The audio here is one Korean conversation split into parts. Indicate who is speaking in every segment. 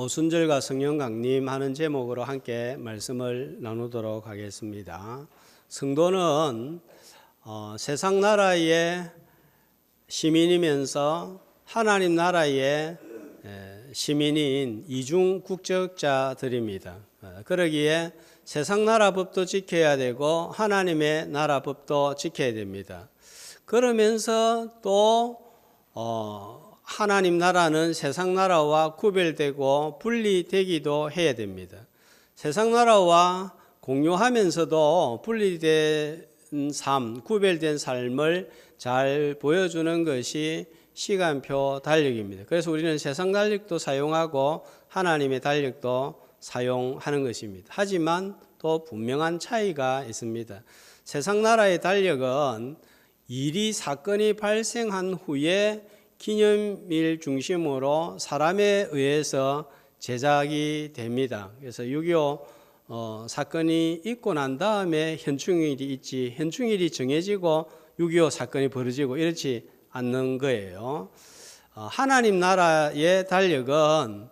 Speaker 1: 오순절과 성령 강림 하는 제목으로 함께 말씀을 나누도록 하겠습니다. 성도는 세상 나라의 시민이면서 하나님 나라의 시민인 이중 국적자들입니다. 그러기에 세상 나라 법도 지켜야 되고 하나님의 나라 법도 지켜야 됩니다. 그러면서 또 하나님 나라는 세상 나라와 구별되고 분리되기도 해야 됩니다. 세상 나라와 공유하면서도 분리된 삶, 구별된 삶을 잘 보여주는 것이 시간표 달력입니다. 그래서 우리는 세상 달력도 사용하고 하나님의 달력도 사용하는 것입니다. 하지만 또 분명한 차이가 있습니다. 세상 나라의 달력은 일이 사건이 발생한 후에 기념일 중심으로 사람에 의해서 제작이 됩니다. 그래서 6.25 사건이 있고 난 다음에 현충일이 있지, 현충일이 정해지고 6.25 사건이 벌어지고 이렇지 않는 거예요. 하나님 나라의 달력은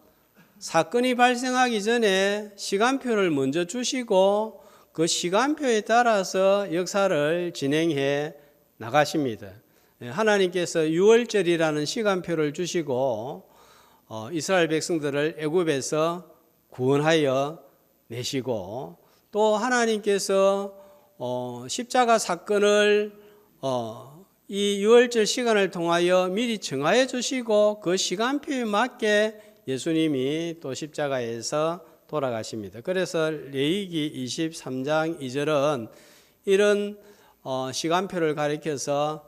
Speaker 1: 사건이 발생하기 전에 시간표를 먼저 주시고 그 시간표에 따라서 역사를 진행해 나가십니다. 하나님께서 6월절이라는 시간표를 주시고 이스라엘 백성들을 애굽에서 구원하여 내시고, 또 하나님께서 십자가 사건을 이 6월절 시간을 통하여 미리 정하여 주시고 그 시간표에 맞게 예수님이 또 십자가에서 돌아가십니다. 그래서 레위기 23장 2절은 이런 시간표를 가리켜서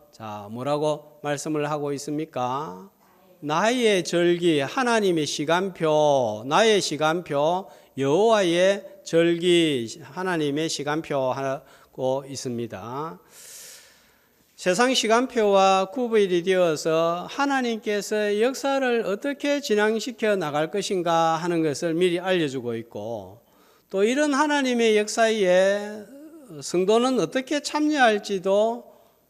Speaker 1: 뭐라고 말씀을 하고 있습니까? 나의 절기, 하나님의 시간표, 나의 시간표, 여호와의 절기, 하나님의 시간표 하고 있습니다. 세상 시간표와 구별이 되어서 하나님께서 역사를 어떻게 진행시켜 나갈 것인가 하는 것을 미리 알려주고 있고, 또 이런 하나님의 역사에 성도는 어떻게 참여할지도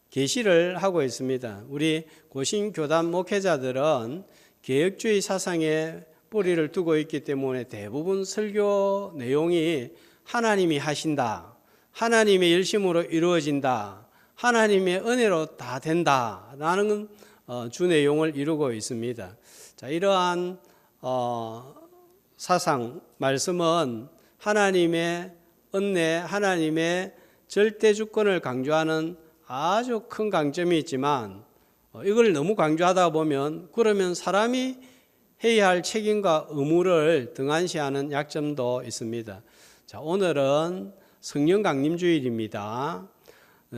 Speaker 1: 계시를 하고 있습니다. 우리 고신교단 목회자들은 개혁주의 사상에 뿌리를 두고 있기 때문에 대부분 설교 내용이 하나님이 하신다, 하나님의 열심으로 이루어진다, 하나님의 은혜로 다 된다라는 주 내용을 이루고 있습니다. 이러한 사상, 말씀은 하나님의 은혜, 하나님의 절대 주권을 강조하는 아주 큰 강점이 있지만, 이걸 너무 강조하다 보면 그러면 사람이 해야 할 책임과 의무를 등한시하는 약점도 있습니다. 오늘은 성령 강림주일입니다.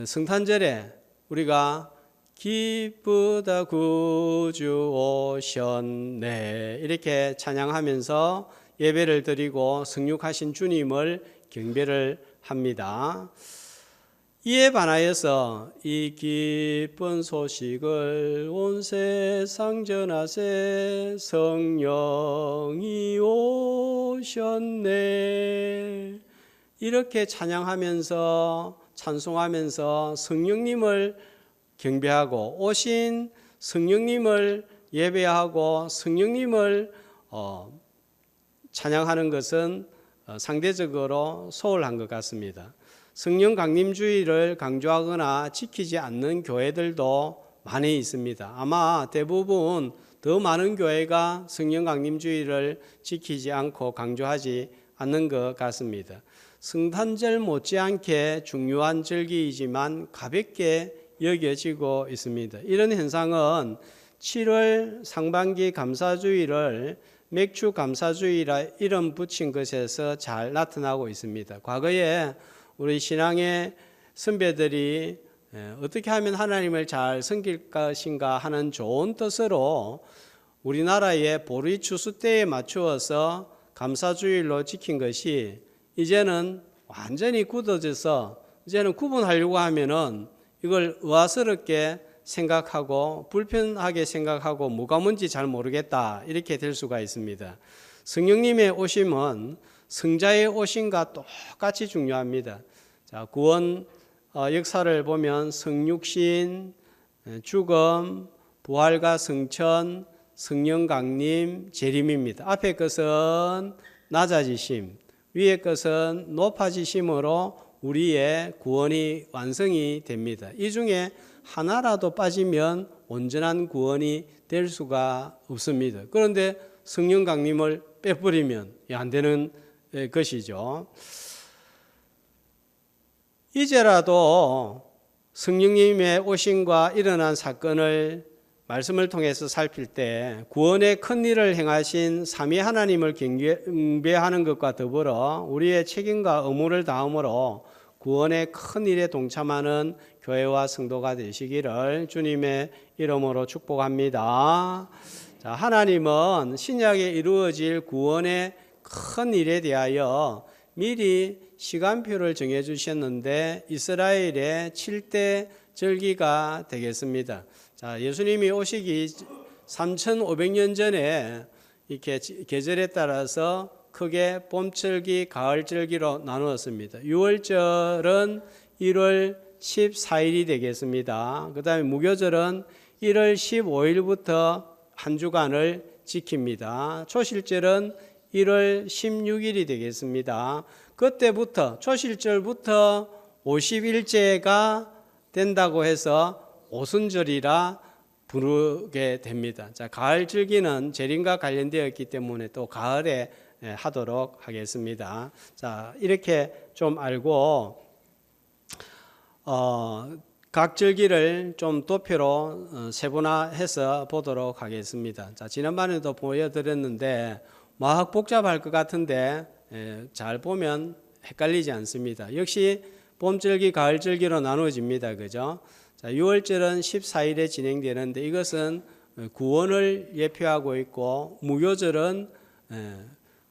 Speaker 1: 성탄절에 우리가 기쁘다 구주 오셨네 이렇게 찬양하면서 예배를 드리고 성육하신 주님을 경배를 합니다. 이에 반하여서 이 기쁜 소식을 온 세상 전하세, 성령이 오셨네 이렇게 찬양하면서 찬송하면서 성령님을 경배하고 오신 성령님을 예배하고 성령님을 찬양하는 것은 상대적으로 소홀한 것 같습니다. 성령 강림주의를 강조하거나 지키지 않는 교회들도 많이 있습니다. 아마 대부분 더 많은 교회가 성령 강림주의를 지키지 않고 강조하지 않는 것 같습니다. 성탄절 못지않게 중요한 절기이지만 가볍게 여겨지고 있습니다. 이런 현상은 7월 상반기 감사주의를 맥주 감사주의라 이름 붙인 것에서 잘 나타나고 있습니다. 과거에 우리 신앙의 선배들이 어떻게 하면 하나님을 잘 섬길 것인가 하는 좋은 뜻으로 우리나라의 보리 추수 때에 맞추어서 감사주일로 지킨 것이 이제는 완전히 굳어져서 이제는 구분하려고 하면은 이걸 의아스럽게 생각하고 불편하게 생각하고 뭐가 뭔지 잘 모르겠다 이렇게 될 수가 있습니다. 성령님의 오심은 성자의 오심과 똑같이 중요합니다. 구원 역사를 보면 성육신, 죽음, 부활과 성천, 성령 강림 재림입니다. 앞에 것은 낮아지심, 위에 것은 높아지심으로 우리의 구원이 완성이 됩니다. 이 중에 하나라도 빠지면 온전한 구원이 될 수가 없습니다. 그런데 성령 강림을 빼버리면 안 되는 것이죠. 이제라도 성령님의 오심과 일어난 사건을 말씀을 통해서 살필 때 구원의 큰 일을 행하신 삼위 하나님을 경배하는 것과 더불어 우리의 책임과 의무를 다함으로 구원의 큰 일에 동참하는 교회와 성도가 되시기를 주님의 이름으로 축복합니다. 자, 하나님은 신약에 이루어질 구원의 큰 일에 대하여 미리 시간표를 정해 주셨는데 이스라엘의 7대 절기가 되겠습니다. 자, 예수님이 오시기 3,500년 전에 이렇게 계절에 따라서 크게 봄절기, 가을절기로 나누었습니다. 6월절은 1월 14일이 되겠습니다. 그 다음에 무교절은 1월 15일부터 한 주간을 지킵니다. 초실절은 1월 16일이 되겠습니다. 그때부터 초실절부터 50일째가 된다고 해서 오순절이라 부르게 됩니다. 자, 가을 절기는 재림과 관련되어 있기 때문에 또 가을에 하도록 하겠습니다. 자, 이렇게 좀 알고 각 절기를 좀 도표로 세분화해서 보도록 하겠습니다. 자, 지난번에도 보여드렸는데 막 복잡할 것 같은데 잘 보면 헷갈리지 않습니다. 역시 봄절기, 가을절기로 나누어집니다. 그죠? 자, 6월절은 14일에 진행되는데 이것은 구원을 예표하고 있고 무교절은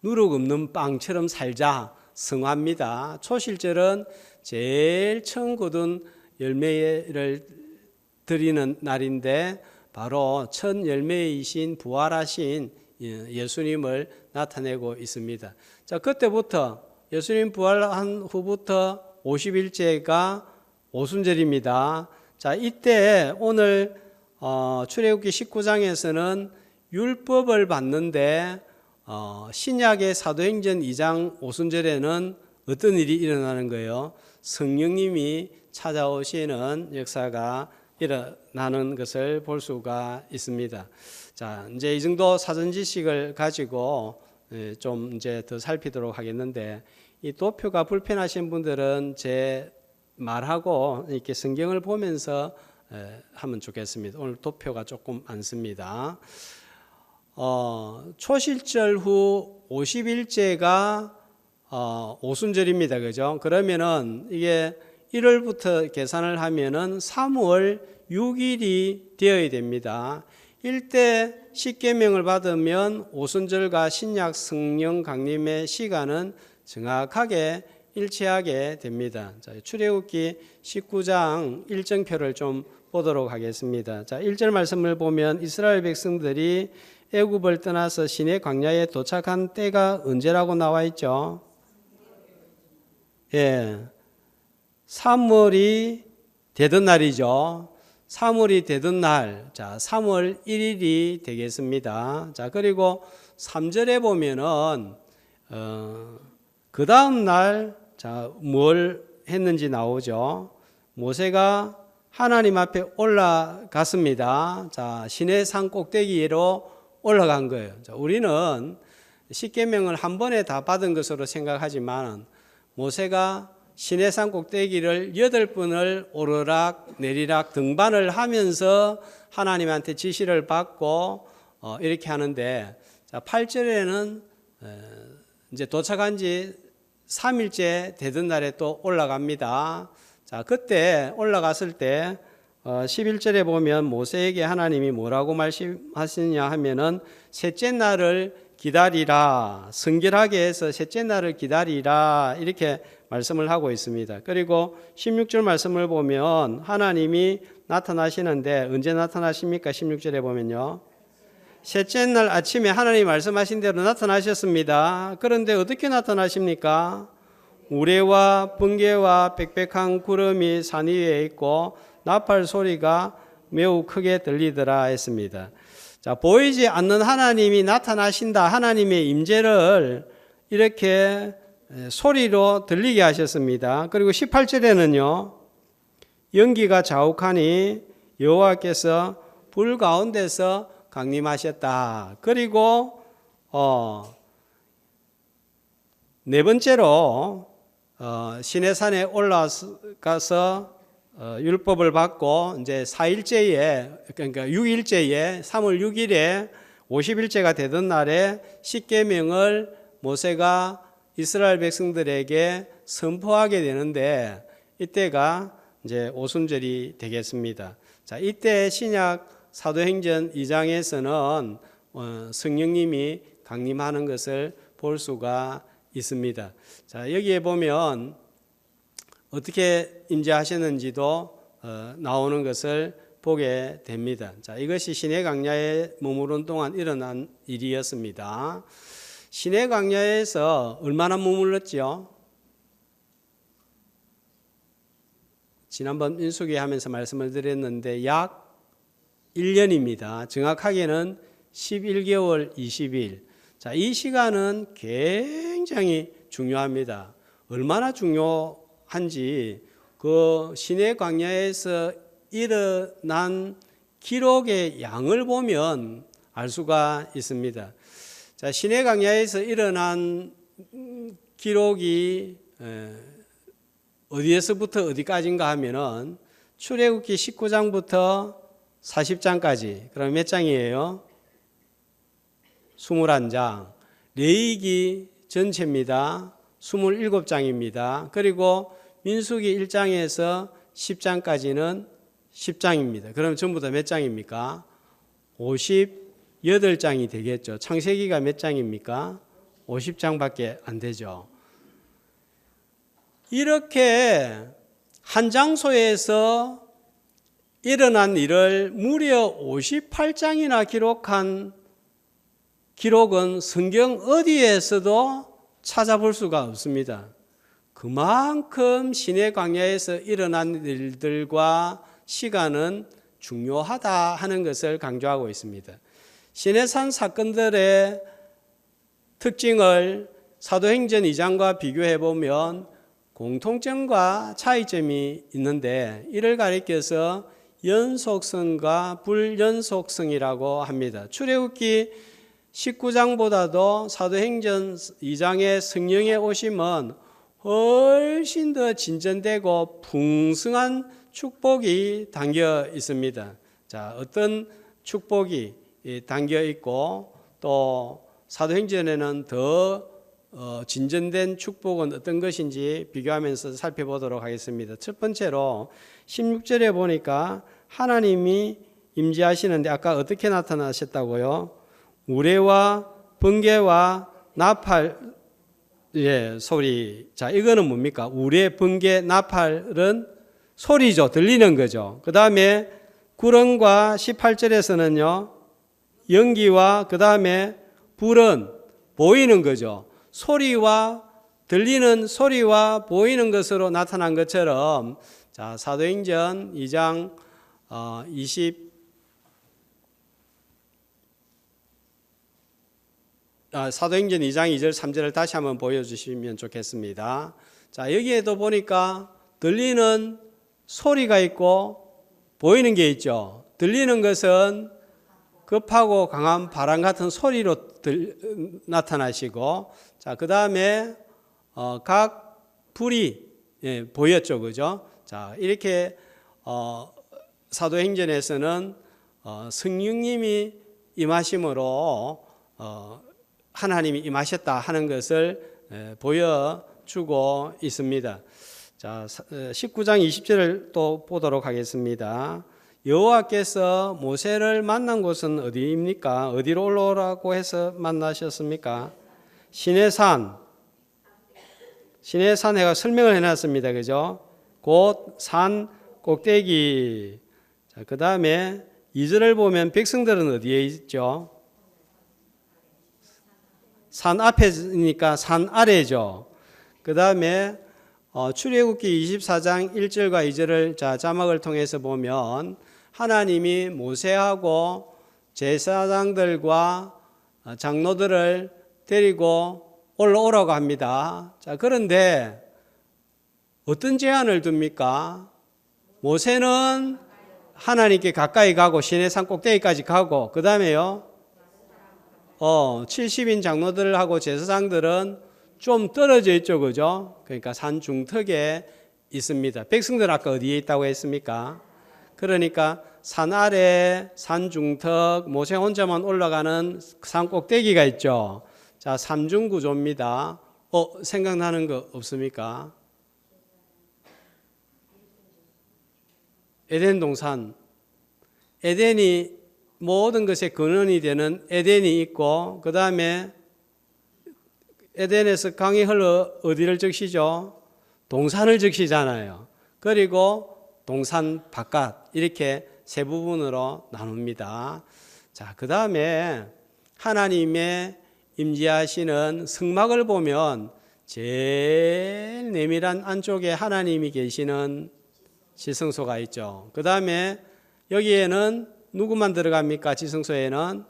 Speaker 1: 누룩 없는 빵처럼 살자 성화입니다. 초실절은 제일 처음 거둔 열매를 드리는 날인데 바로 첫 열매이신 부활하신 예수님을 나타내고 있습니다. 자, 그때부터 예수님 부활한 후부터 50일째가 오순절입니다. 자, 이때 오늘 출애굽기 19장에서는 율법을 받는데 신약의 사도행전 2장 오순절에는 어떤 일이 일어나는 거예요? 성령님이 찾아오시는 역사가 일어나는 것을 볼 수가 있습니다. 자, 이제 이 정도 사전 지식을 가지고 좀 이제 더 살피도록 하겠는데 이 도표가 불편하신 분들은 제 말하고 이렇게 성경을 보면서 하면 좋겠습니다. 오늘 도표가 조금 많습니다. 초실절 후 50일째가 오순절입니다. 그죠? 그러면은 이게 1월부터 계산을 하면은 3월 6일이 되어야 됩니다. 일대 십계명을 받으면 오순절과 신약 성령 강림의 시간은 정확하게 일치하게 됩니다. 자, 출애굽기 19장 일정표를 좀 보도록 하겠습니다. 자, 1절 말씀을 보면 이스라엘 백성들이 애굽을 떠나서 시내 광야에 도착한 때가 언제라고 나와 있죠? 예. 3월이 되던 날이죠. 3월이 되던 날, 자, 3월 1일이 되겠습니다. 자, 그리고 3절에 보면은, 그 다음 날, 자, 뭘 했는지 나오죠. 모세가 하나님 앞에 올라갔습니다. 자, 시내산 꼭대기로 올라간 거예요. 자, 우리는 십계명을 한 번에 다 받은 것으로 생각하지만 모세가 시내산 꼭대기를 8번을 오르락 내리락 등반을 하면서 하나님한테 지시를 받고 이렇게 하는데, 자, 8절에는 이제 도착한 지 3일째 되던 날에 또 올라갑니다. 자, 그때 올라갔을 때 11절에 보면 모세에게 하나님이 뭐라고 말씀하시냐 하면은 셋째 날을 기다리라, 성결하게 해서 셋째 날을 기다리라, 이렇게 말씀을 하고 있습니다. 그리고 16절 말씀을 보면 하나님이 나타나시는데 언제 나타나십니까? 16절에 보면요, 셋째 날 아침에 하나님이 말씀하신 대로 나타나셨습니다. 그런데 어떻게 나타나십니까? 우레와 번개와 빽빽한 구름이 산 위에 있고 나팔 소리가 매우 크게 들리더라 했습니다. 자, 보이지 않는 하나님이 나타나신다. 하나님의 임재를 이렇게 소리로 들리게 하셨습니다. 그리고 18절에는요. 연기가 자욱하니 여호와께서 불 가운데서 강림하셨다. 그리고 네 번째로 시내산에 올라가서 율법을 받고 이제 4일째에 그러니까 6일째에 3월 6일에 50일째가 되던 날에 십계명을 모세가 이스라엘 백성들에게 선포하게 되는데 이때가 이제 오순절이 되겠습니다. 자, 이때 신약 사도행전 2장에서는 성령님이 강림하는 것을 볼 수가 있습니다. 자, 여기에 보면 어떻게 임재하셨는지도 나오는 것을 보게 됩니다. 자, 이것이 시내 광야에 머무른 동안 일어난 일이었습니다. 시내 광야에서 얼마나 머물렀죠? 지난번 민수기 하면서 말씀을 드렸는데 약 1년입니다. 정확하게는 11개월 20일. 자, 이 시간은 굉장히 중요합니다. 얼마나 중요한지 그 시내 광야에서 일어난 기록의 양을 보면 알 수가 있습니다. 자, 시내 광야에서 일어난 기록이 어디에서부터 어디까지인가 하면은 출애굽기 19장부터 40장까지. 그럼 몇 장이에요? 21장. 레위기 전체입니다. 27장입니다. 그리고 민수기 1장에서 10장까지는 10장입니다. 그럼 전부 다 몇 장입니까? 58장이 되겠죠. 창세기가 몇 장입니까? 50장밖에 안 되죠. 이렇게 한 장소에서 일어난 일을 무려 58장이나 기록한 기록은 성경 어디에서도 찾아볼 수가 없습니다. 그만큼 시내 광야에서 일어난 일들과 시간은 중요하다 하는 것을 강조하고 있습니다. 시내산 사건들의 특징을 사도행전 2장과 비교해 보면 공통점과 차이점이 있는데 이를 가리켜서 연속성과 불연속성이라고 합니다. 출애굽기 19장보다도 사도행전 2장의 성령의 오심은 훨씬 더 진전되고 풍성한 축복이 담겨 있습니다. 자, 어떤 축복이 담겨 있고 또 사도행전에는 더 진전된 축복은 어떤 것인지 비교하면서 살펴보도록 하겠습니다. 첫 번째로 16절에 보니까 하나님이 임재하시는데 아까 어떻게 나타나셨다고요? 우레와 번개와 나팔 소리. 자, 이거는 뭡니까? 우레, 번개, 나팔은 소리죠. 들리는 거죠. 그 다음에 구름과 18절에서는요. 연기와 그 다음에 불은 보이는 거죠. 소리와 들리는 소리와 보이는 것으로 나타난 것처럼 자, 사도행전 2장 사도행전 2장 2절 3절을 다시 한번 보여주시면 좋겠습니다. 자, 여기에도 보니까 들리는 소리가 있고 보이는 게 있죠. 들리는 것은 급하고 강한 바람 같은 소리로 나타나시고, 자, 그 다음에 각 불이 보였죠, 그죠? 자, 이렇게 사도행전에서는 성령님이 임하심으로 하나님이 임하셨다 하는 것을 보여주고 있습니다. 자, 19장 20절을 또 보도록 하겠습니다. 여호와께서 모세를 만난 곳은 어디입니까? 어디로 올라오라고 해서 만나셨습니까? 시내산. 시내산에가 설명을 해놨습니다. 그죠? 곧 산 꼭대기. 자, 그 다음에 2절을 보면 백성들은 어디에 있죠? 산 앞에니까 산 아래죠. 그 다음에 출애굽기 24장 1절과 2절을 자막을 통해서 보면 하나님이 모세하고 제사장들과 장로들을 데리고 올라오라고 합니다. 자, 그런데 어떤 제한을 둡니까? 모세는 하나님께 가까이 가고 시내산 꼭대기까지 가고 그 다음에요 70인 장로들하고 제사장들은 좀 떨어져 있죠, 그죠? 그러니까 산 중턱에 있습니다. 백성들은 아까 어디에 있다고 했습니까? 그러니까 산 아래, 산 중턱, 모세 혼자만 올라가는 산 꼭대기가 있죠. 자, 삼중 구조입니다. 생각나는 거 없습니까? 에덴 동산. 에덴이 모든 것의 근원이 되는 에덴이 있고, 그 다음에 에덴에서 강이 흘러 어디를 적시죠? 동산을 적시잖아요. 그리고 동산 바깥, 이렇게 세 부분으로 나눕니다. 자, 그 다음에 하나님의 임재하시는 성막을 보면 제일 내밀한 안쪽에 하나님이 계시는 지성소가 있죠. 그 다음에 여기에는 누구만 들어갑니까? 지성소에는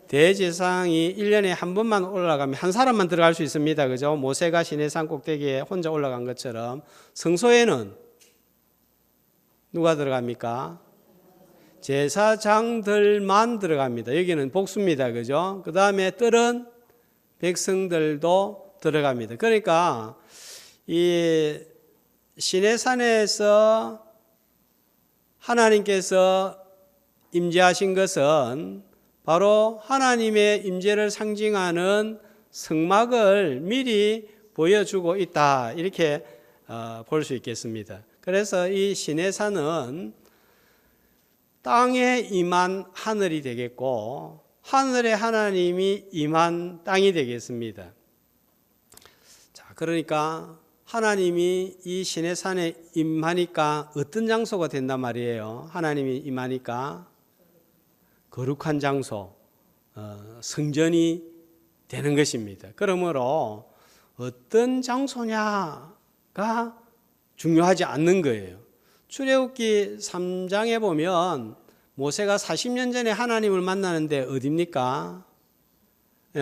Speaker 1: 대제사장이 1년에 한 번만 올라가면 한 사람만 들어갈 수 있습니다. 그죠? 모세가 시내산 꼭대기에 혼자 올라간 것처럼 성소에는 누가 들어갑니까? 제사장들만 들어갑니다. 여기는 복수입니다. 그죠? 그 다음에 뜰은 백성들도 들어갑니다. 그러니까 이 시내산에서 하나님께서 임재하신 것은 바로 하나님의 임재를 상징하는 성막을 미리 보여주고 있다. 이렇게 볼 수 있겠습니다. 그래서 이 시내산은 땅에 임한 하늘이 되겠고 하늘에 하나님이 임한 땅이 되겠습니다. 자, 그러니까 하나님이 이 시내산에 임하니까 어떤 장소가 된단 말이에요. 하나님이 임하니까 거룩한 장소, 성전이 되는 것입니다. 그러므로 어떤 장소냐가 중요하지 않는 거예요. 출애굽기 3장에 보면 모세가 40년 전에 하나님을 만나는데 어디입니까?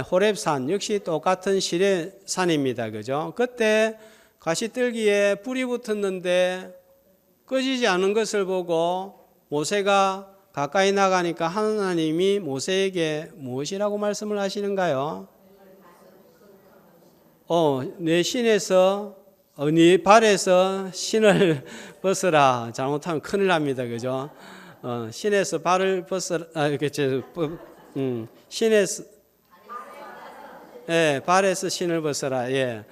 Speaker 1: 호렙산, 역시 똑같은 시내산입니다. 그죠? 그때 가시떨기에 불이 붙었는데 꺼지지 않은 것을 보고 모세가 가까이 나가니까 하나님이 모세에게 무엇이라고 말씀을 하시는가요? 내 신에서 네 발에서 신을 벗어라. 잘못하면 큰일 납니다. 그죠? 신에서 발을 벗어라. 신에서 발에서 신을 벗어라. 예.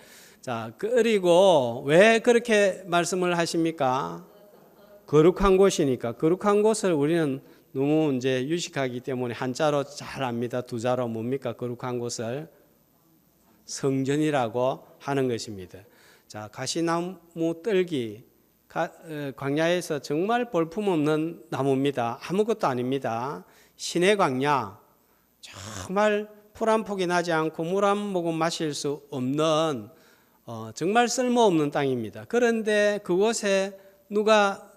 Speaker 1: 자, 그리고 왜 그렇게 말씀을 하십니까? 거룩한 곳이니까. 거룩한 곳을 우리는 너무 이제 유식하기 때문에 한자로 잘 압니다. 두 자로 뭡니까? 거룩한 곳을 성전이라고 하는 것입니다. 자, 가시나무 뜰기, 광야에서 정말 볼품없는 나무입니다. 아무것도 아닙니다. 시내 광야, 정말 풀 한 폭이 나지 않고 물 한 모금 마실 수 없는 정말 쓸모없는 땅입니다. 그런데 그곳에 누가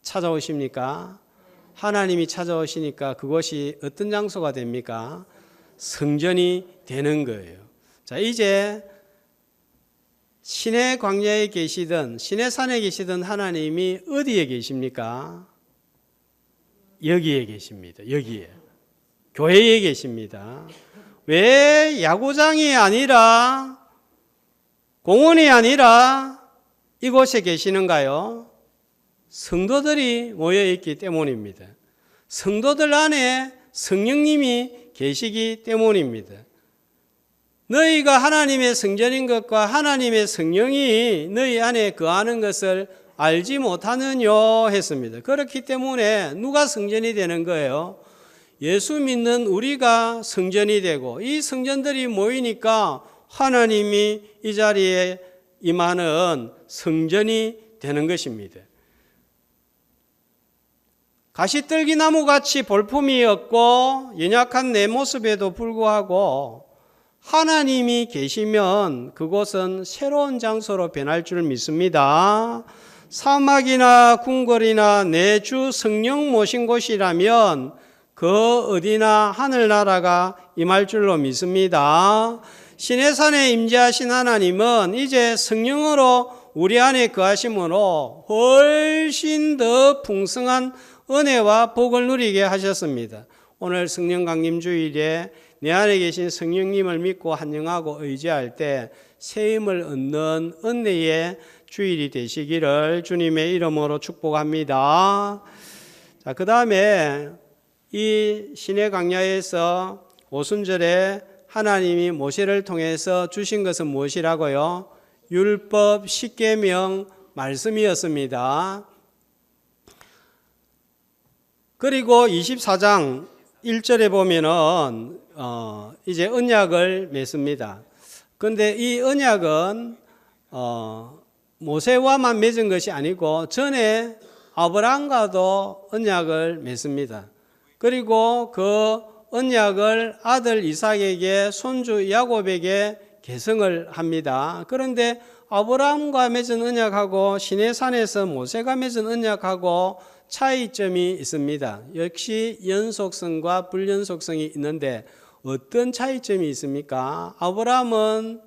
Speaker 1: 찾아오십니까? 하나님이 찾아오시니까 그것이 어떤 장소가 됩니까? 성전이 되는 거예요. 자, 이제 시내 광야에 계시든 시내 산에 계시든 하나님이 어디에 계십니까? 여기에 계십니다. 여기에. 교회에 계십니다. 왜 야구장이 아니라 공원이 아니라 이곳에 계시는가요? 성도들이 모여있기 때문입니다. 성도들 안에 성령님이 계시기 때문입니다. 너희가 하나님의 성전인 것과 하나님의 성령이 너희 안에 거하는 것을 알지 못하느뇨 했습니다. 그렇기 때문에 누가 성전이 되는 거예요? 예수 믿는 우리가 성전이 되고 이 성전들이 모이니까 하나님이 이 자리에 임하는 성전이 되는 것입니다. 가시떨기나무같이 볼품이 없고 연약한 내 모습에도 불구하고 하나님이 계시면 그곳은 새로운 장소로 변할 줄 믿습니다. 사막이나 궁궐이나 내 주 성령 모신 곳이라면 그 어디나 하늘나라가 임할 줄로 믿습니다. 시내산에 임재하신 하나님은 이제 성령으로 우리 안에 거하심으로 훨씬 더 풍성한 은혜와 복을 누리게 하셨습니다. 오늘 성령 강림 주일에 내 안에 계신 성령님을 믿고 한영하고 의지할 때 새 힘을 얻는 은혜의 주일이 되시기를 주님의 이름으로 축복합니다. 자, 그 다음에 이 시내 광야에서 오순절에 하나님이 모세를 통해서 주신 것은 무엇이라고요? 율법 십계명 말씀이었습니다. 그리고 24장 1절에 보면은 이제 언약을 맺습니다. 그런데 이 언약은 모세와만 맺은 것이 아니고 전에 아브라함과도 언약을 맺습니다. 그리고 그 언약을 아들 이삭에게 손주 야곱에게 계승을 합니다. 그런데 아브라함과 맺은 언약하고 시내산에서 모세가 맺은 언약하고 차이점이 있습니다. 역시 연속성과 불연속성이 있는데 어떤 차이점이 있습니까? 아브라함은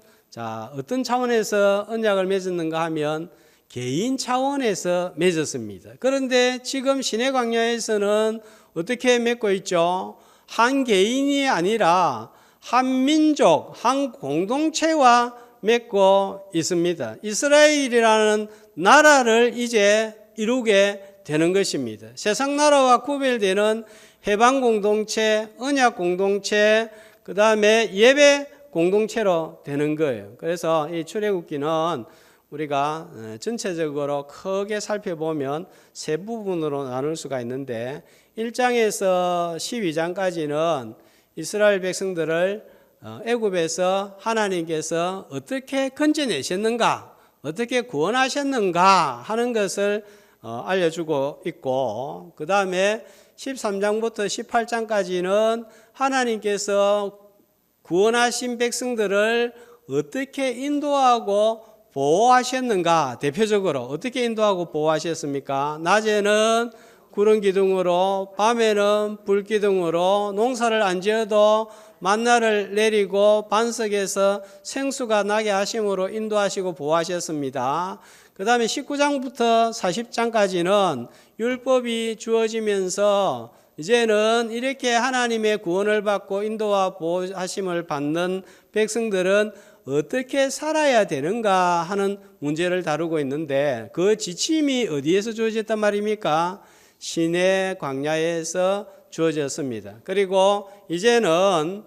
Speaker 1: 어떤 차원에서 언약을 맺었는가 하면 개인 차원에서 맺었습니다. 그런데 지금 시내 광야에서는 어떻게 맺고 있죠? 한 개인이 아니라 한 민족, 한 공동체와 맺고 있습니다. 이스라엘이라는 나라를 이제 이루게 되는 것입니다. 세상 나라와 구별되는 해방 공동체, 언약 공동체, 그 다음에 예배 공동체로 되는 거예요. 그래서 이 출애굽기는 우리가 전체적으로 크게 살펴보면 세 부분으로 나눌 수가 있는데 1장에서 12장까지는 이스라엘 백성들을 애굽에서 하나님께서 어떻게 건져내셨는가, 어떻게 구원하셨는가 하는 것을 알려주고 있고, 그 다음에 13장부터 18장까지는 하나님께서 구원하신 백성들을 어떻게 인도하고 보호하셨는가, 대표적으로 어떻게 인도하고 보호하셨습니까? 낮에는 구름 기둥으로, 밤에는 불 기둥으로, 농사를 안 지어도 만나를 내리고 반석에서 생수가 나게 하심으로 인도하시고 보호하셨습니다. 그 다음에 19장부터 40장까지는 율법이 주어지면서 이제는 이렇게 하나님의 구원을 받고 인도와 보호하심을 받는 백성들은 어떻게 살아야 되는가 하는 문제를 다루고 있는데 그 지침이 어디에서 주어졌단 말입니까? 시내 광야에서 주어졌습니다. 그리고 이제는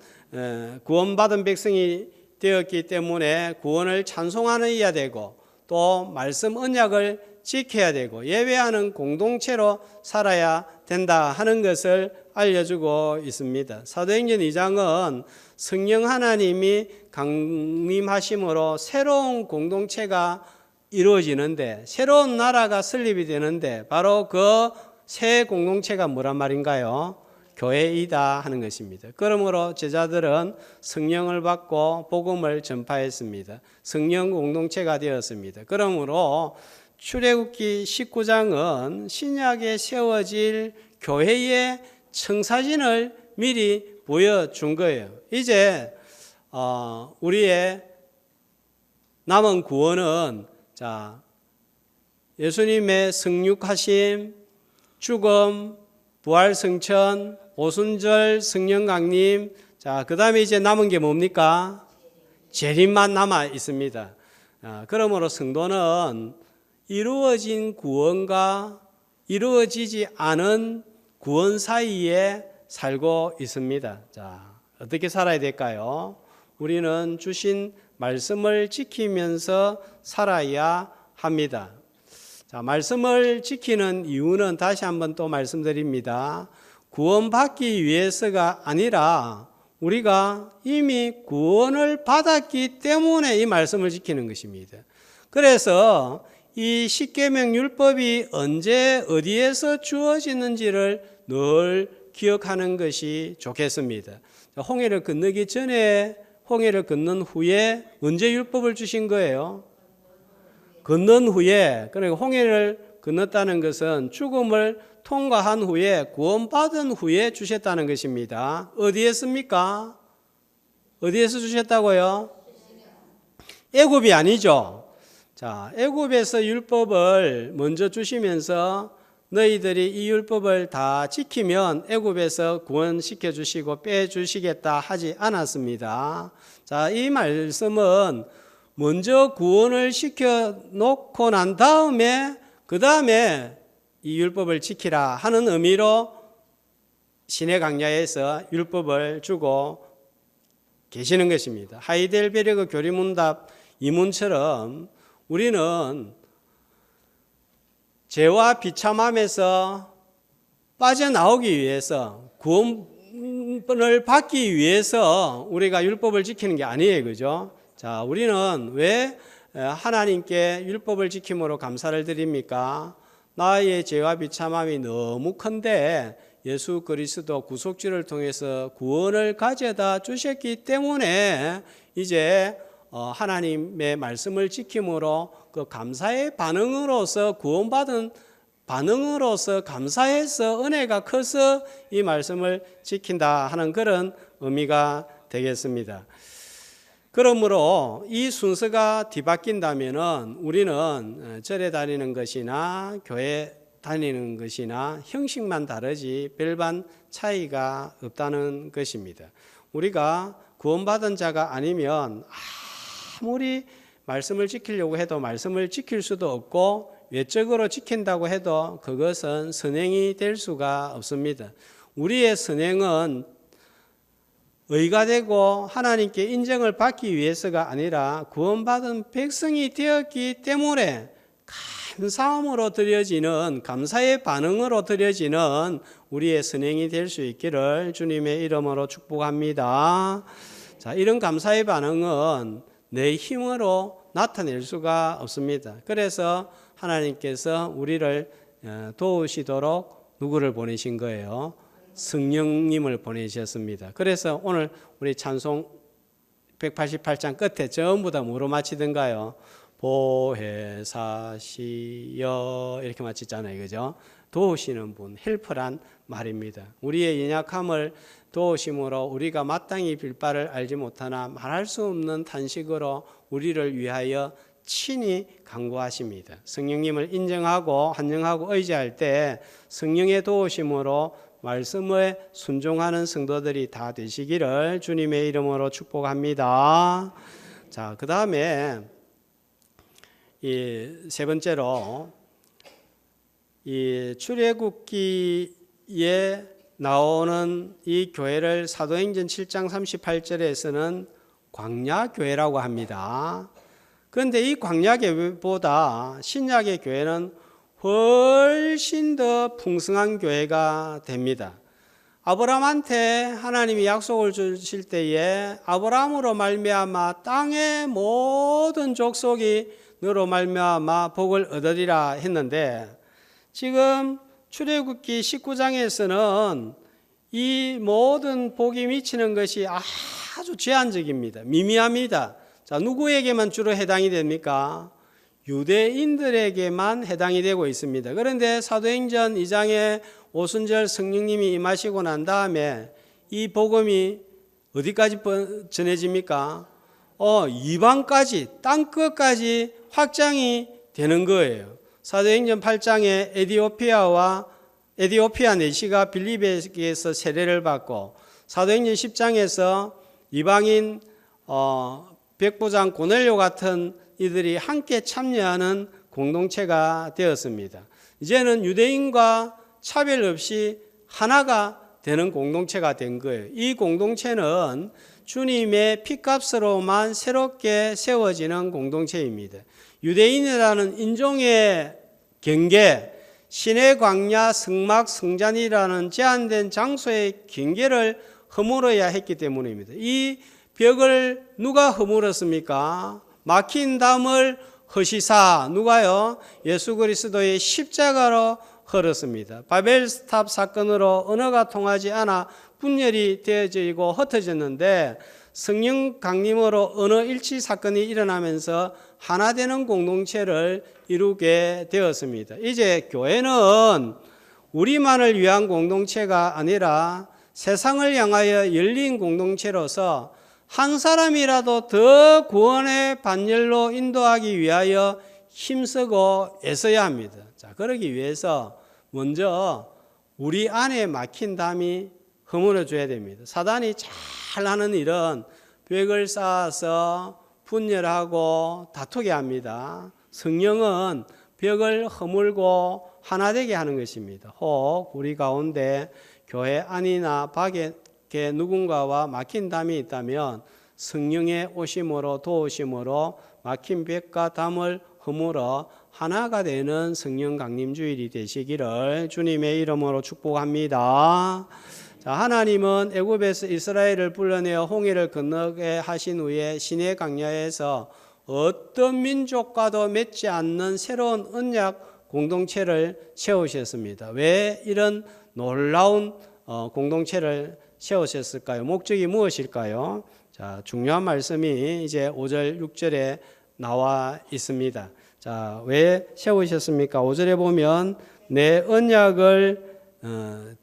Speaker 1: 구원받은 백성이 되었기 때문에 구원을 찬송하여야 되고 또 말씀 언약을 지켜야 되고 예배하는 공동체로 살아야 된다 하는 것을 알려주고 있습니다. 사도행전 2장은 성령 하나님이 강림하심으로 새로운 공동체가 이루어지는데 새로운 나라가 설립이 되는데 바로 그 새 공동체가 뭐란 말인가요? 교회이다 하는 것입니다. 그러므로 제자들은 성령을 받고 복음을 전파했습니다. 성령 공동체가 되었습니다. 그러므로 출애굽기 19장은 신약에 세워질 교회의 청사진을 미리 보여준 거예요. 이제 우리의 남은 구원은 예수님의 성육하심, 죽음, 부활 성천, 오순절 성령 강림, 그 다음에 이제 남은 게 뭡니까? 재림만 남아 있습니다. 그러므로 성도는 이루어진 구원과 이루어지지 않은 구원 사이에 살고 있습니다. 어떻게 살아야 될까요? 우리는 주신 말씀을 지키면서 살아야 합니다. 말씀을 지키는 이유는 다시 한번 또 말씀드립니다. 구원받기 위해서가 아니라 우리가 이미 구원을 받았기 때문에 이 말씀을 지키는 것입니다. 그래서 이 십계명 율법이 언제 어디에서 주어지는지를 늘 기억하는 것이 좋겠습니다. 홍해를 건너기 전에, 홍해를 건넌 후에 언제 율법을 주신 거예요? 건넌 후에. 그러니까 홍해를 건넜다는 것은 죽음을 통과한 후에 구원받은 후에 주셨다는 것입니다. 어디에습니까? 어디에서 주셨다고요? 애굽이 아니죠. 자, 애굽에서 율법을 먼저 주시면서 너희들이 이 율법을 다 지키면 애굽에서 구원시켜 주시고 빼 주시겠다 하지 않았습니다. 자, 이 말씀은 먼저 구원을 시켜 놓고 난 다음에 그 다음에 이 율법을 지키라 하는 의미로 시내 강야에서 율법을 주고 계시는 것입니다. 하이델베르그 교리문답 이문처럼 우리는 죄와 비참함에서 빠져나오기 위해서 구원을 받기 위해서 우리가 율법을 지키는 게 아니에요. 그죠? 자, 우리는 왜 하나님께 율법을 지킴으로 감사를 드립니까? 나의 죄와 비참함이 너무 큰데 예수 그리스도 구속주를 통해서 구원을 가져다 주셨기 때문에 이제 하나님의 말씀을 지킴으로 그 감사의 반응으로서 구원받은 반응으로서 감사해서 은혜가 커서 이 말씀을 지킨다 하는 그런 의미가 되겠습니다. 그러므로 이 순서가 뒤바뀐다면은 우리는 절에 다니는 것이나 교회 다니는 것이나 형식만 다르지 별반 차이가 없다는 것입니다. 우리가 구원받은 자가 아니면 아무리 말씀을 지키려고 해도 말씀을 지킬 수도 없고 외적으로 지킨다고 해도 그것은 선행이 될 수가 없습니다. 우리의 선행은 의가 되고 하나님께 인정을 받기 위해서가 아니라 구원받은 백성이 되었기 때문에 감사함으로 드려지는 감사의 반응으로 드려지는 우리의 선행이 될 수 있기를 주님의 이름으로 축복합니다. 자, 이런 감사의 반응은 내 힘으로 나타낼 수가 없습니다. 그래서 하나님께서 우리를 도우시도록 누구를 보내신 거예요? 성령님을 보내셨습니다. 그래서 오늘 우리 찬송 188장 끝에 전부 다 뭐로 마치던가요? 보혜사시여 이렇게 마치잖아요. 그죠? 도우시는 분, 헬퍼란 말입니다. 우리의 연약함을 도우심으로 우리가 마땅히 빌 바를 알지 못하나 말할 수 없는 탄식으로 우리를 위하여 친히 간구하십니다. 성령님을 인정하고 한정하고 의지할 때 성령의 도우심으로 말씀에 순종하는 성도들이 다 되시기를 주님의 이름으로 축복합니다. 자, 그 다음에 이 세 번째로 이 출애굽기에 나오는 이 교회를 사도행전 7장 38절에서는 광야교회라고 합니다. 그런데 이 광야교회보다 신약의 교회는 훨씬 더 풍성한 교회가 됩니다. 아브라함한테 하나님이 약속을 주실 때에 아브라함으로 말미암아 땅의 모든 족속이 너로 말미암아 복을 얻으리라 했는데 지금 출애굽기 19장에서는 이 모든 복이 미치는 것이 아주 제한적입니다. 미미합니다. 자, 누구에게만 주로 해당이 됩니까? 유대인들에게만 해당이 되고 있습니다. 그런데 사도행전 2장에 오순절 성령님이 임하시고 난 다음에 이 복음이 어디까지 전해집니까? 이방까지, 땅끝까지 확장이 되는 거예요. 사도행전 8장에 에디오피아 내시가 빌립에게서 세례를 받고 사도행전 10장에서 이방인 백부장 고넬료 같은 이들이 함께 참여하는 공동체가 되었습니다. 이제는 유대인과 차별 없이 하나가 되는 공동체가 된 거예요. 이 공동체는 주님의 피값으로만 새롭게 세워지는 공동체입니다. 유대인이라는 인종의 경계, 신의 광야, 성막, 성전이라는 제한된 장소의 경계를 허물어야 했기 때문입니다. 이 벽을 누가 허물었습니까? 막힌 담을 허시사, 누가요? 예수 그리스도의 십자가로 헐었습니다. 바벨탑 사건으로 언어가 통하지 않아 분열이 되어지고 흩어졌는데 성령 강림으로 어느 일치 사건이 일어나면서 하나 되는 공동체를 이루게 되었습니다. 이제 교회는 우리만을 위한 공동체가 아니라 세상을 향하여 열린 공동체로서 한 사람이라도 더 구원의 반열로 인도하기 위하여 힘쓰고 애써야 합니다. 자, 그러기 위해서 먼저 우리 안에 막힌 담이 허물어 줘야 됩니다. 사단이 잘 하는 일은 벽을 쌓아서 분열하고 다투게 합니다. 성령은 벽을 허물고 하나 되게 하는 것입니다. 혹 우리 가운데 교회 안이나 밖에 누군가와 막힌 담이 있다면 성령의 오심으로 도우심으로 막힌 벽과 담을 허물어 하나가 되는 성령 강림 주일이 되시기를 주님의 이름으로 축복합니다. 자, 하나님은 애굽에서 이스라엘을 불러내어 홍해를 건너게 하신 후에 시내 광야에서 어떤 민족과도 맺지 않는 새로운 언약 공동체를 세우셨습니다. 왜 이런 놀라운 공동체를 세우셨을까요? 목적이 무엇일까요? 자, 중요한 말씀이 이제 5절, 6절에 나와 있습니다. 자, 왜 세우셨습니까? 5절에 보면 내 언약을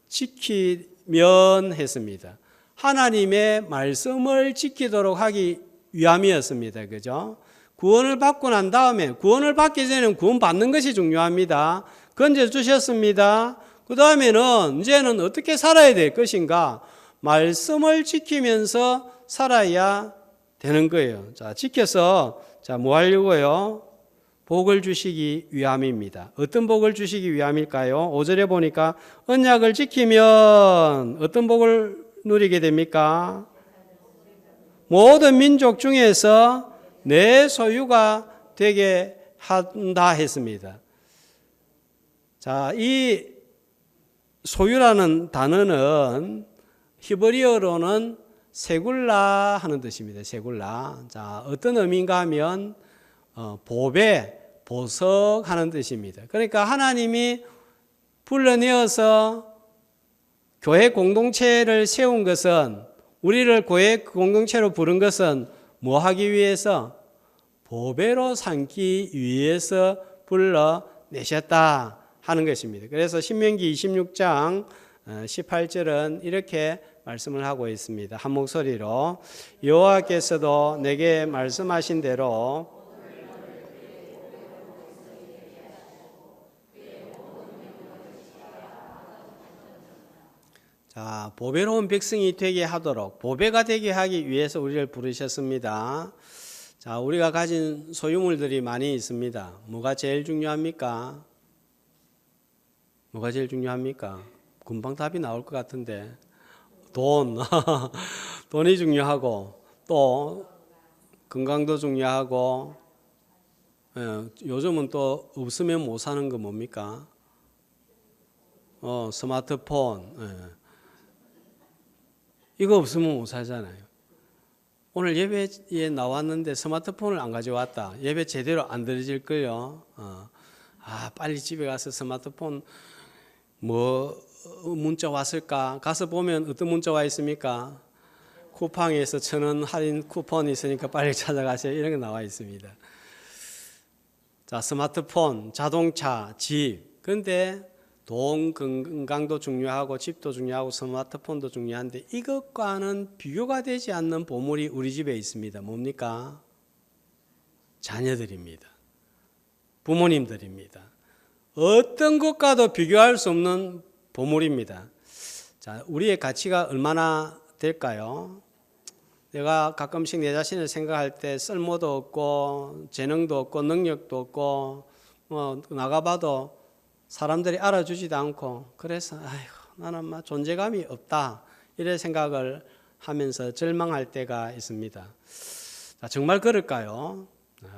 Speaker 1: 지키면 했습니다. 하나님의 말씀을 지키도록 하기 위함이었습니다. 그죠? 구원을 받고 난 다음에, 구원을 받기 전에는 구원 받는 것이 중요합니다. 건져 주셨습니다. 그 다음에는 이제는 어떻게 살아야 될 것인가? 말씀을 지키면서 살아야 되는 거예요. 자, 지켜서, 자, 뭐 하려고요? 복을 주시기 위함입니다. 어떤 복을 주시기 위함일까요? 5절에 보니까 언약을 지키면 어떤 복을 누리게 됩니까? 모든 민족 중에서 내 소유가 되게 한다 했습니다. 자, 이 소유라는 단어는 히브리어로는 세굴라 하는 뜻입니다. 세굴라. 자, 어떤 의미인가 하면 보배, 보석하는 뜻입니다. 그러니까 하나님이 불러내어서 교회 공동체를 세운 것은, 우리를 교회 공동체로 부른 것은 뭐 하기 위해서? 보배로 삼기 위해서 불러내셨다 하는 것입니다. 그래서 신명기 26장 18절은 이렇게 말씀을 하고 있습니다. 한 목소리로 여호와께서도 내게 말씀하신 대로 자, 보배로운 백성이 되게 하도록, 보배가 되게 하기 위해서 우리를 부르셨습니다. 자, 우리가 가진 소유물들이 많이 있습니다. 뭐가 제일 중요합니까? 뭐가 제일 중요합니까? 금방 답이 나올 것 같은데. 돈. 돈이 중요하고, 또 건강도 중요하고, 요즘은 또 없으면 못 사는 거 뭡니까? 스마트폰. 이거 없으면 못 살잖아요. 오늘 예배에 나왔는데 스마트폰을 안 가져왔다. 예배 제대로 안 드려질걸요. 빨리 집에 가서 스마트폰 뭐 문자 왔을까? 가서 보면 어떤 문자 와 있습니까? 쿠팡에서 1,000원 할인 쿠폰이 있으니까 빨리 찾아가세요. 이런 게 나와 있습니다. 자, 스마트폰, 자동차, 집. 그런데 돈, 건강도 중요하고 집도 중요하고 스마트폰도 중요한데 이것과는 비교가 되지 않는 보물이 우리 집에 있습니다. 뭡니까? 자녀들입니다. 부모님들입니다. 어떤 것과도 비교할 수 없는 보물입니다. 자, 우리의 가치가 얼마나 될까요? 내가 가끔씩 내 자신을 생각할 때 쓸모도 없고 재능도 없고 능력도 없고 나가봐도 사람들이 알아주지도 않고 그래서 나는 막 존재감이 없다 이런 생각을 하면서 절망할 때가 있습니다. 자, 정말 그럴까요?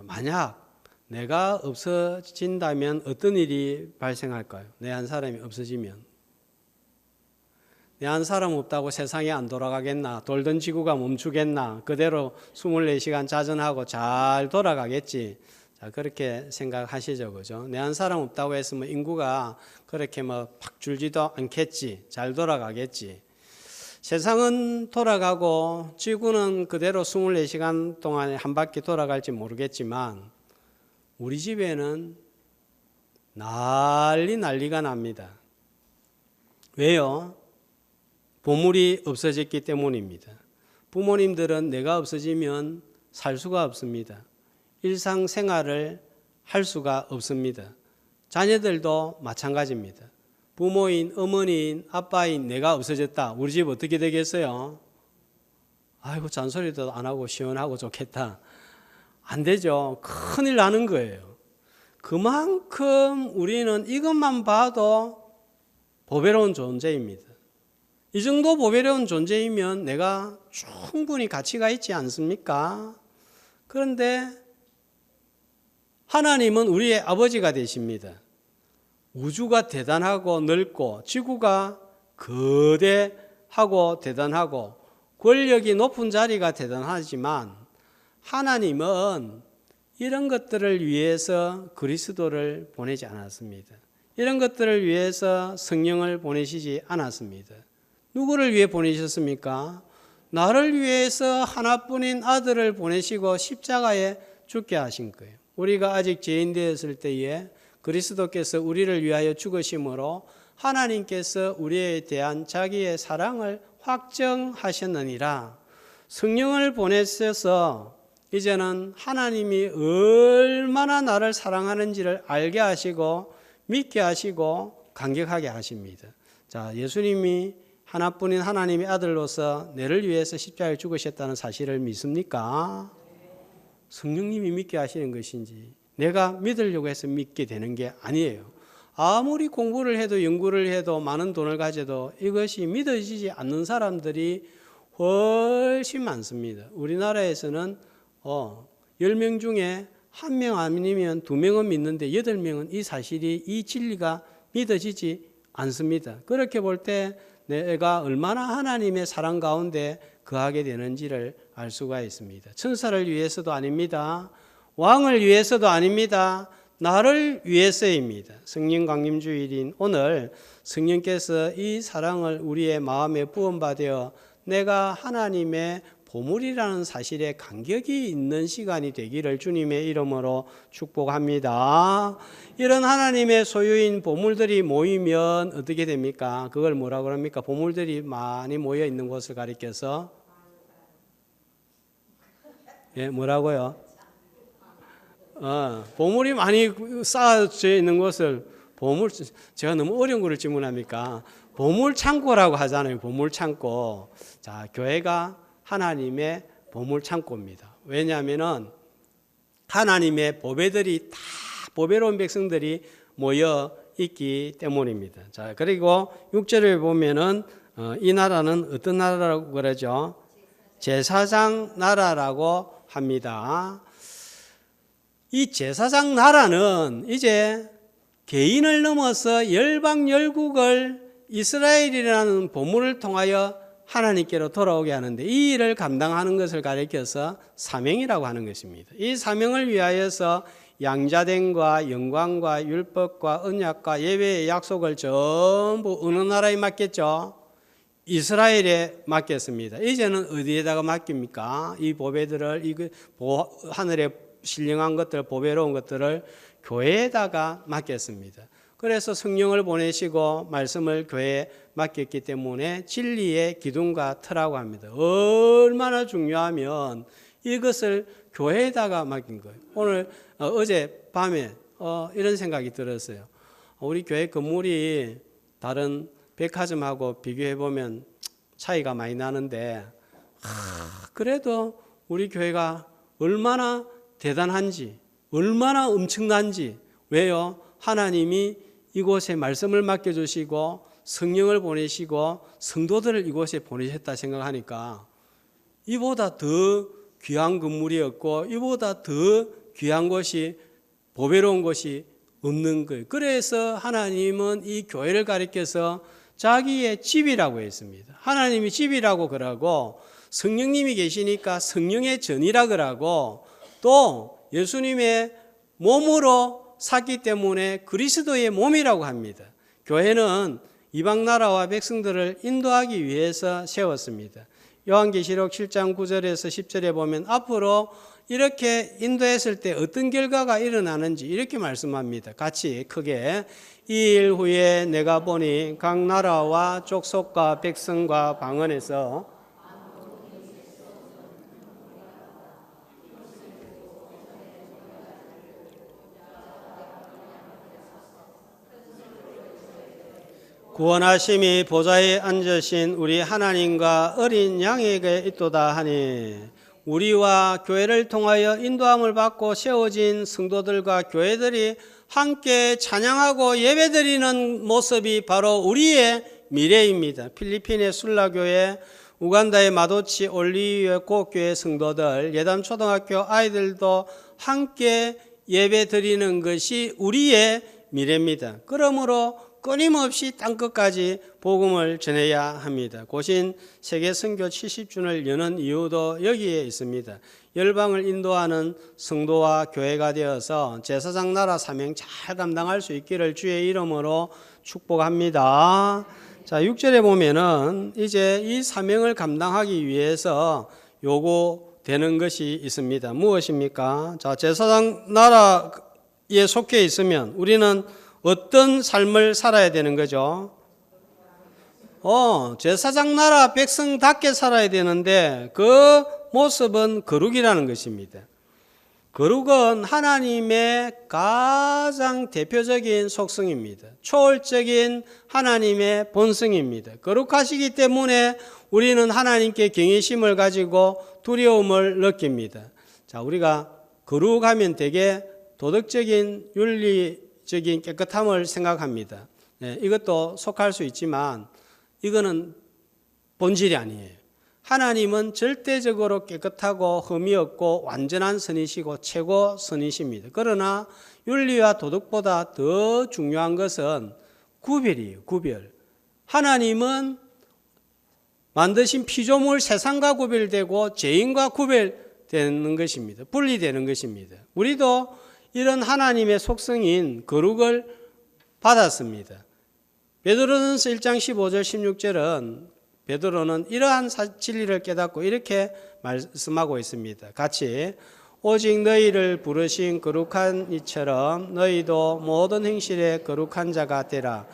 Speaker 1: 만약 내가 없어진다면 어떤 일이 발생할까요? 내 한 사람이 없어지면 내 한 사람 없다고 세상이 안 돌아가겠나? 돌던 지구가 멈추겠나? 그대로 24시간 자전하고 잘 돌아가겠지. 자, 그렇게 생각하시죠, 그죠? 내 한 사람 없다고 해서 인구가 그렇게 팍 줄지도 않겠지. 잘 돌아가겠지. 세상은 돌아가고 지구는 그대로 24시간 동안에 한 바퀴 돌아갈지 모르겠지만 우리 집에는 난리가 납니다. 왜요? 보물이 없어졌기 때문입니다. 부모님들은 내가 없어지면 살 수가 없습니다. 일상생활을 할 수가 없습니다. 자녀들도 마찬가지입니다. 부모인, 어머니인, 아빠인 내가 없어졌다. 우리 집 어떻게 되겠어요? 아이고 잔소리도 안 하고 시원하고 좋겠다. 안 되죠. 큰일 나는 거예요. 그만큼 우리는 이것만 봐도 보배로운 존재입니다. 이 정도 보배로운 존재이면 내가 충분히 가치가 있지 않습니까? 그런데 하나님은 우리의 아버지가 되십니다. 우주가 대단하고 넓고 지구가 거대하고 대단하고 권력이 높은 자리가 대단하지만 하나님은 이런 것들을 위해서 그리스도를 보내지 않았습니다. 이런 것들을 위해서 성령을 보내시지 않았습니다. 누구를 위해 보내셨습니까? 나를 위해서 하나뿐인 아들을 보내시고 십자가에 죽게 하신 거예요. 우리가 아직 죄인 되었을 때에 그리스도께서 우리를 위하여 죽으심으로 하나님께서 우리에 대한 자기의 사랑을 확정하셨느니라. 성령을 보내셔서 이제는 하나님이 얼마나 나를 사랑하는지를 알게 하시고 믿게 하시고 감격하게 하십니다. 자, 예수님이 하나뿐인 하나님의 아들로서 너를 위해서 십자가에 죽으셨다는 사실을 믿습니까? 성령님이 믿게 하시는 것인지 내가 믿으려고 해서 믿게 되는 게 아니에요. 아무리 공부를 해도 연구를 해도 많은 돈을 가져도 이것이 믿어지지 않는 사람들이 훨씬 많습니다. 우리나라에서는 10명 중에 1명 아니면 2명은 믿는데 8명은 이 사실이, 이 진리가 믿어지지 않습니다. 그렇게 볼 때 내가 얼마나 하나님의 사랑 가운데 거하게 되는지를 알 수가 있습니다. 천사를 위해서도 아닙니다. 왕을 위해서도 아닙니다. 나를 위해서입니다. 성령 강림주일인 오늘 성령께서 이 사랑을 우리의 마음에 부음받아 내가 하나님의 보물이라는 사실에 감격이 있는 시간이 되기를 주님의 이름으로 축복합니다. 이런 하나님의 소유인 보물들이 모이면 어떻게 됩니까? 그걸 뭐라고 합니까? 보물들이 많이 모여 있는 곳을 가리켜서 뭐라고요? 보물이 많이 쌓여져 있는 곳을 제가 너무 어려운 거를 질문합니까? 보물 창고라고 하잖아요. 보물 창고. 자, 교회가 하나님의 보물 창고입니다. 왜냐하면은 하나님의 보배들이 다 보배로운 백성들이 모여 있기 때문입니다. 자, 그리고 6절에 보면은 이 나라는 어떤 나라라고 그러죠? 제사장 나라라고 합니다. 이 제사장 나라는 이제 개인을 넘어서 열방 열국을 이스라엘이라는 보물을 통하여 하나님께로 돌아오게 하는데 이 일을 감당하는 것을 가리켜서 사명이라고 하는 것입니다. 이 사명을 위하여서 양자됨과 영광과 율법과 언약과 예배의 약속을 전부 어느 나라에 맡겼죠? 이스라엘에 맡겼습니다. 이제는 어디에다가 맡깁니까? 이 보배들을, 하늘에 신령한 것들, 보배로운 것들을 교회에다가 맡겼습니다. 그래서 성령을 보내시고 말씀을 교회에 맡겼기 때문에 진리의 기둥과 터라고 합니다. 얼마나 중요하면 이것을 교회에다가 맡긴 거예요. 오늘 어제 밤에 이런 생각이 들었어요. 우리 교회 건물이 다른 백화점하고 비교해 보면 차이가 많이 나는데 그래도 우리 교회가 얼마나 대단한지, 얼마나 엄청난지. 왜요? 하나님이 이곳에 말씀을 맡겨주시고 성령을 보내시고 성도들을 이곳에 보내셨다 생각하니까 이보다 더 귀한 건물이 없고 이보다 더 귀한 것이, 보배로운 것이 없는 거예요. 그래서 하나님은 이 교회를 가리켜서 자기의 집이라고 했습니다. 하나님이 집이라고 그러고 성령님이 계시니까 성령의 전이라 그러고 또 예수님의 몸으로 샀기 때문에 그리스도의 몸이라고 합니다. 교회는 이방 나라와 백성들을 인도하기 위해서 세웠습니다. 요한계시록 7장 9절에서 10절에 보면 앞으로 이렇게 인도했을 때 어떤 결과가 일어나는지 이렇게 말씀합니다. 같이 크게 이 일 후에 내가 보니 각 나라와 족속과 백성과 방언에서 구원하심이 보좌에 앉으신 우리 하나님과 어린 양에게 있도다 하니 우리와 교회를 통하여 인도함을 받고 세워진 성도들과 교회들이 함께 찬양하고 예배드리는 모습이 바로 우리의 미래입니다. 필리핀의 술라교회, 우간다의 마도치 올리위의 고교회 성도들, 예담초등학교 아이들도 함께 예배드리는 것이 우리의 미래입니다. 그러므로 끊임없이 땅끝까지 복음을 전해야 합니다. 고신 세계 선교 70주년을 여는 이유도 여기에 있습니다. 열방을 인도하는 성도와 교회가 되어서 제사장 나라 사명 잘 감당할 수 있기를 주의 이름으로 축복합니다. 자, 6절에 보면은 이제 이 사명을 감당하기 위해서 요구되는 것이 있습니다. 무엇입니까? 자, 제사장 나라에 속해 있으면 우리는 어떤 삶을 살아야 되는 거죠? 제사장 나라 백성답게 살아야 되는데 그 모습은 거룩이라는 것입니다. 거룩은 하나님의 가장 대표적인 속성입니다. 초월적인 하나님의 본성입니다. 거룩하시기 때문에 우리는 하나님께 경외심을 가지고 두려움을 느낍니다. 자, 우리가 거룩하면 되게 도덕적인 윤리적인 깨끗함을 생각합니다. 네, 이것도 속할 수 있지만 이거는 본질이 아니에요. 하나님은 절대적으로 깨끗하고 흠이 없고 완전한 선이시고 최고 선이십니다. 그러나 윤리와 도덕보다 더 중요한 것은 구별이에요. 구별. 하나님은 만드신 피조물 세상과 구별되고 죄인과 구별되는 것입니다. 분리되는 것입니다. 우리도 이런 하나님의 속성인 거룩을 받았습니다. 베드로전서 1장 15절 16절은 베드로는 이러한 진리를 깨닫고 이렇게 말씀하고 있습니다. 같이 오직 너희를 부르신 거룩한 이처럼 너희도 모든 행실에 거룩한 자가 되라.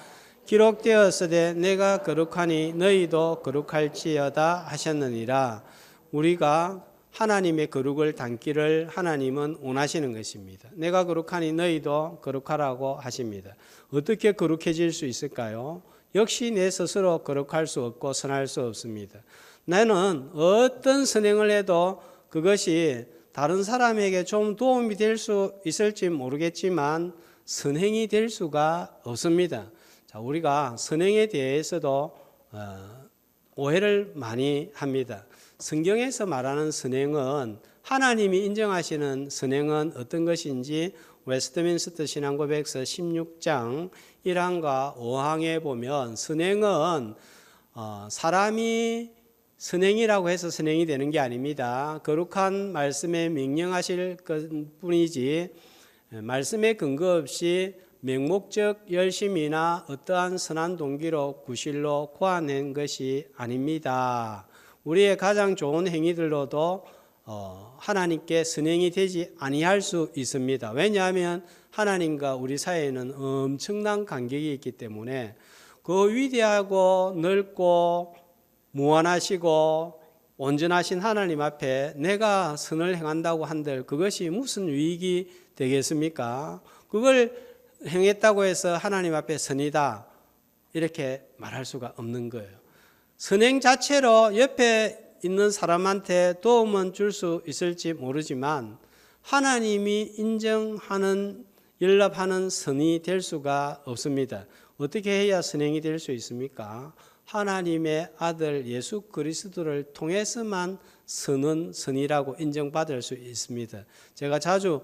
Speaker 1: 기록되었으되 내가 거룩하니 너희도 거룩할지어다 하셨느니라. 우리가 하나님의 거룩을 담기를 하나님은 원하시는 것입니다. 내가 거룩하니 너희도 거룩하라고 하십니다. 어떻게 거룩해질 수 있을까요? 역시 내 스스로 거룩할 수 없고 선할 수 없습니다. 나는 어떤 선행을 해도 그것이 다른 사람에게 좀 도움이 될 수 있을지 모르겠지만 선행이 될 수가 없습니다. 자, 우리가 선행에 대해서도 오해를 많이 합니다. 성경에서 말하는 선행은 하나님이 인정하시는 선행은 어떤 것인지 웨스트민스터 신앙고백서 16장 1항과 5항에 보면 선행은 사람이 선행이라고 해서 선행이 되는 게 아닙니다. 거룩한 말씀에 명령하실 뿐이지 말씀에 근거 없이 맹목적 열심이나 어떠한 선한 동기로 구실로 고안한 것이 아닙니다. 우리의 가장 좋은 행위들로도 하나님께 선행이 되지 아니할 수 있습니다. 왜냐하면 하나님과 우리 사이에는 엄청난 간격이 있기 때문에 그 위대하고 넓고 무한하시고 온전하신 하나님 앞에 내가 선을 행한다고 한들 그것이 무슨 유익이 되겠습니까? 그걸 행했다고 해서 하나님 앞에 선이다 이렇게 말할 수가 없는 거예요. 선행 자체로 옆에 있는 사람한테 도움은 줄 수 있을지 모르지만 하나님이 인정하는 연락하는 선이 될 수가 없습니다. 어떻게 해야 선행이 될 수 있습니까? 하나님의 아들 예수 그리스도를 통해서만 선은 선이라고 인정받을 수 있습니다. 제가 자주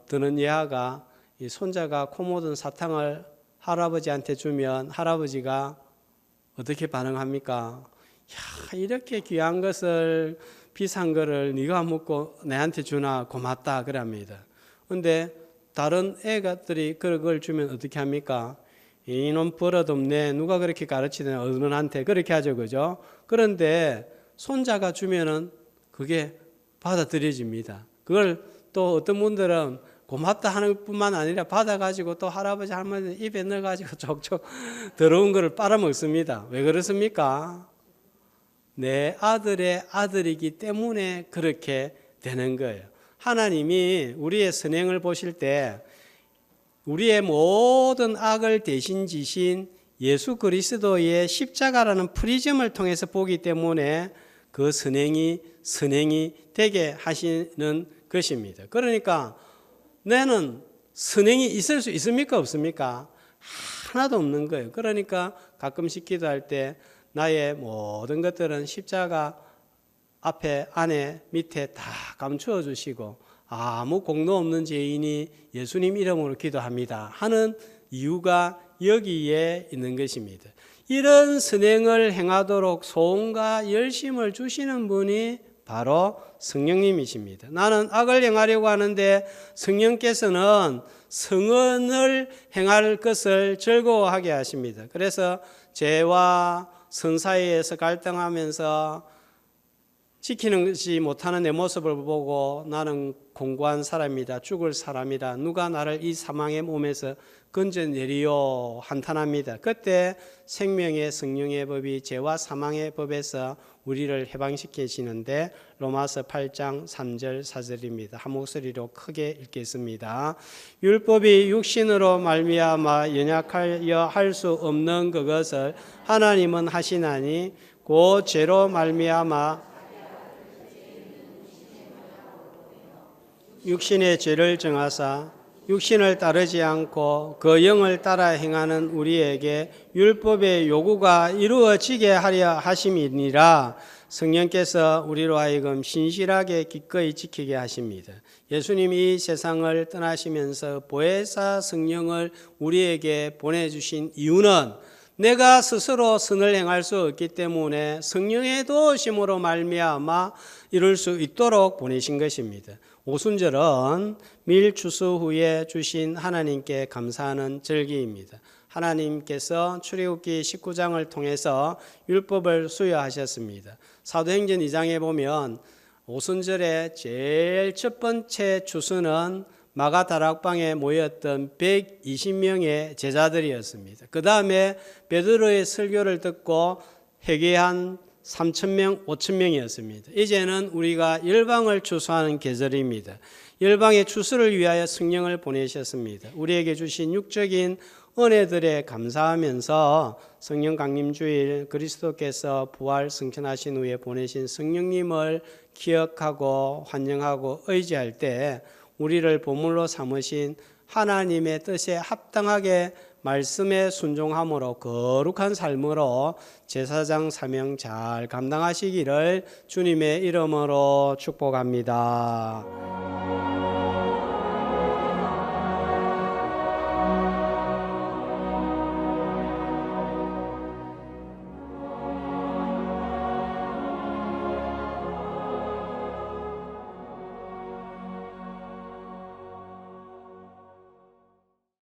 Speaker 1: 드는 예화가 이 손자가 코 묻은 사탕을 할아버지한테 주면 할아버지가 어떻게 반응합니까? 야, 이렇게 귀한 것을 비싼 거를 네가 먹고 내한테 주나 고맙다 그럽니다. 그런데 다른 애가들이 그걸 주면 어떻게 합니까? 이놈 버릇없네. 누가 그렇게 가르치든 어른한테 그렇게 하죠. 그죠? 그런데 손자가 주면은 그게 받아들여집니다. 그걸 또 어떤 분들은 고맙다 하는 뿐만 아니라 받아가지고 또 할아버지 할머니 입에 넣어가지고 족족 더러운 거를 빨아먹습니다. 왜 그렇습니까? 내 아들의 아들이기 때문에 그렇게 되는 거예요. 하나님이 우리의 선행을 보실 때 우리의 모든 악을 대신 지신 예수 그리스도의 십자가라는 프리즘을 통해서 보기 때문에 그 선행이 되게 하시는 것입니다. 그러니까 나는 선행이 있을 수 있습니까? 없습니까? 하나도 없는 거예요. 그러니까 가끔씩 기도할 때 나의 모든 것들은 십자가 앞에, 안에, 밑에 다 감추어 주시고 아무 공로 없는 죄인이 예수님 이름으로 기도합니다 하는 이유가 여기에 있는 것입니다. 이런 선행을 행하도록 소원과 열심을 주시는 분이 바로 성령님이십니다. 나는 악을 행하려고 하는데 성령께서는 성언을 행할 것을 즐거워하게 하십니다. 그래서 죄와 선 사이에서 갈등하면서 지키지 못하는 내 모습을 보고 나는 공고한 사람이다, 죽을 사람이다, 누가 나를 이 사망의 몸에서 건져내리요 한탄합니다. 그때 생명의 성령의 법이 죄와 사망의 법에서 우리를 해방시키시는데 로마서 8장 3절 4절입니다. 한 목소리로 크게 읽겠습니다. 율법이 육신으로 말미암아 연약하여 할 수 없는 그것을 하나님은 하시나니 곧 죄로 말미암아 육신의 죄를 정하사 육신을 따르지 않고 그 영을 따라 행하는 우리에게 율법의 요구가 이루어지게 하려 하심이니라. 성령께서 우리로 하여금 신실하게 기꺼이 지키게 하십니다. 예수님이 세상을 떠나시면서 보혜사 성령을 우리에게 보내주신 이유는 내가 스스로 선을 행할 수 없기 때문에 성령의 도우심으로 말미암아 이룰 수 있도록 보내신 것입니다. 오순절은 밀 추수 후에 주신 하나님께 감사하는 절기입니다. 하나님께서 출애굽기 19장을 통해서 율법을 수여하셨습니다. 사도행전 2장에 보면 오순절에 제일 첫 번째 추수는 마가 다락방에 모였던 120명의 제자들이었습니다. 그 다음에 베드로의 설교를 듣고 회개한 3,000명, 5,000명이었습니다. 이제는 우리가 열방을 추수하는 계절입니다. 열방의 추수를 위하여 성령을 보내셨습니다. 우리에게 주신 육적인 은혜들에 감사하면서 성령 강림주일 그리스도께서 부활 승천하신 후에 보내신 성령님을 기억하고 환영하고 의지할 때 우리를 보물로 삼으신 하나님의 뜻에 합당하게 말씀에 순종함으로 거룩한 삶으로 제사장 사명 잘 감당하시기를 주님의 이름으로 축복합니다.